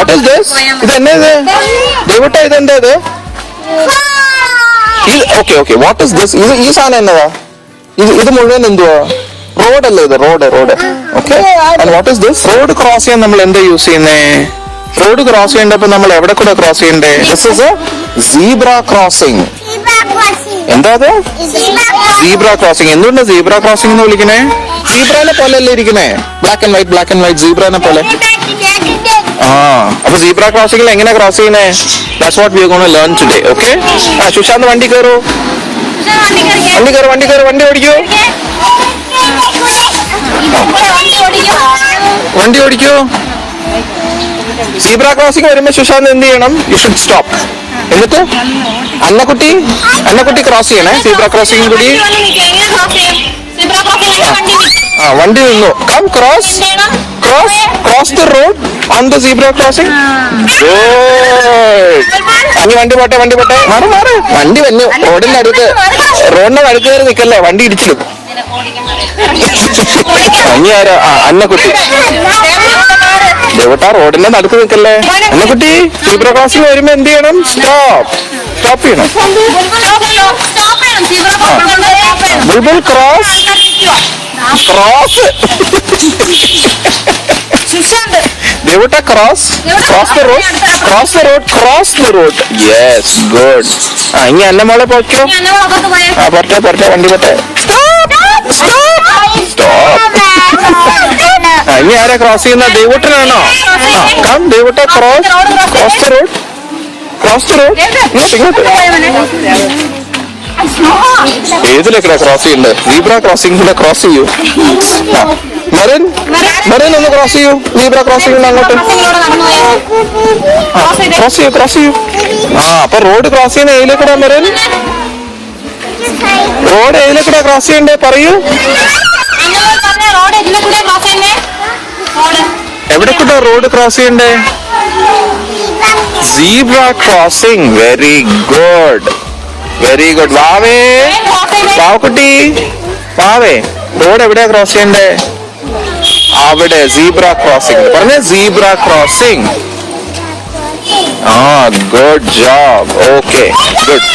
What is this? ഇത് എന്നാ ഇത്? ദേവുട്ട ഇതെന്താ ഇത്? Okay okay, what is this? ഇത് ഈ സാധനം എന്നതാ? ഇത് മുഴുവൻ എന്തുവാ? റോഡല്ലേ ഇത്? Road okay. And what is this? Road cross ചെയ്യാൻ നമ്മൾ എന്താ യൂസ് ചെയ്യുന്നേ? റോഡ് ക്രോസ് ചെയ്യേണ്ടപ്പോ നമ്മൾ എവിടെ കൂടെ ക്രോസ് ചെയ്യണ്ടേ? This is A zebra crossing. എന്താ അത്? Zebra crossing. എന്തുകൊണ്ട് സീബ്ര ക്രോസിംഗ് എന്ന് വിളിക്കണേ? സീബ്രനെ പോലെ അല്ലേ ഇരിക്കണേ? ബ്ലാക്ക് ആൻഡ് വൈറ്റ് സീബ്രനെ പോലെ. ആ, അപ്പൊ സീബ്ര ക്രോസിംഗിൽ എങ്ങനെ ക്രോസ് ചെയ്യുന്നേ? That's what we are gonna learn today. Okay. ആ, സുശാന്ത് വണ്ടി കയറൂ. വണ്ടി ഓടിക്കൂ. വണ്ടി ഓടിക്കൂ. സീബ്ര ക്രോസിംഗ് വരുമ്പോ സുശാന്ത് എന്ത് ചെയ്യണം? You should stop. എന്നിട്ട് അന്നക്കുട്ടി ക്രോസ് ചെയ്യണേ സീബ്ര ക്രോസിംഗ് കൂടി. ആ, വണ്ടി നിന്നു. Come cross the road on the zebra crossing. Good. വണ്ടി പോട്ടെ. മാറി. വണ്ടി വന്നു. റോഡിന്റെ അടുത്ത് കയറി നിക്കല്ലേ, വണ്ടി ഇടിച്ചിടും. ഇനി ആരോ? ആ, അന്നക്കുട്ടി. ദേവട്ടാ, റോഡിന്റെ നടുക്ക് നിൽക്കല്ലേ. അന്നക്കുട്ടി, സീബ്ര ക്രോസിംഗ് വരുമ്പോ എന്ത് ചെയ്യണം? സ്റ്റോപ്പ് ചെയ്യണം. ബുൾബുൾ ക്രോസ്. ദേവട്ടാ, cross the road. Yes, good. ആ, ഇനി അന്ന മോളെ പോക്കോ. ആ, പോട്ടെ. വണ്ടി പോട്ടെ. ഇനി ആരാ ക്രോസ് ചെയ്യുന്ന? ദേവൂട്ടനാണോ? കം ദേവൂട്ട, ക്രോസ് ദ റോഡ്. ഇങ്ങോട്ട്. ഏതിലേക്കാ ക്രോസ് ചെയ്യണ്ടേ? സീബ്ര ക്രോസിംഗ് ക്രോസ് ചെയ്യൂ. മെറിൻ ഒന്ന് ക്രോസ് ചെയ്യൂ. സീബ്ര ക്രോസിംഗ് അങ്ങോട്ട് ക്രോസ് ചെയ്യൂ. ആ, അപ്പൊ റോഡ് ക്രോസ് ചെയ്യുന്ന ഏതിലേക്കൂടാ മെറിൻ? റോഡ് ഏതിലേക്കൂടാ ക്രോസ് ചെയ്യണ്ടേ? പറയൂ. എവിടെ കൂടെ റോഡ് ക്രോസ് ചെയ്യണ്ടേ? Zebra crossing. Very good. വാവക്കുട്ടി, റോഡ് എവിടെയാ ക്രോസ് ചെയ്യണ്ടേ? അവിടെ. സീബ്ര ക്രോസിംഗ് പറഞ്ഞേ. Zebra crossing. ആ, ഗുഡ് ജോബ്. Okay, good.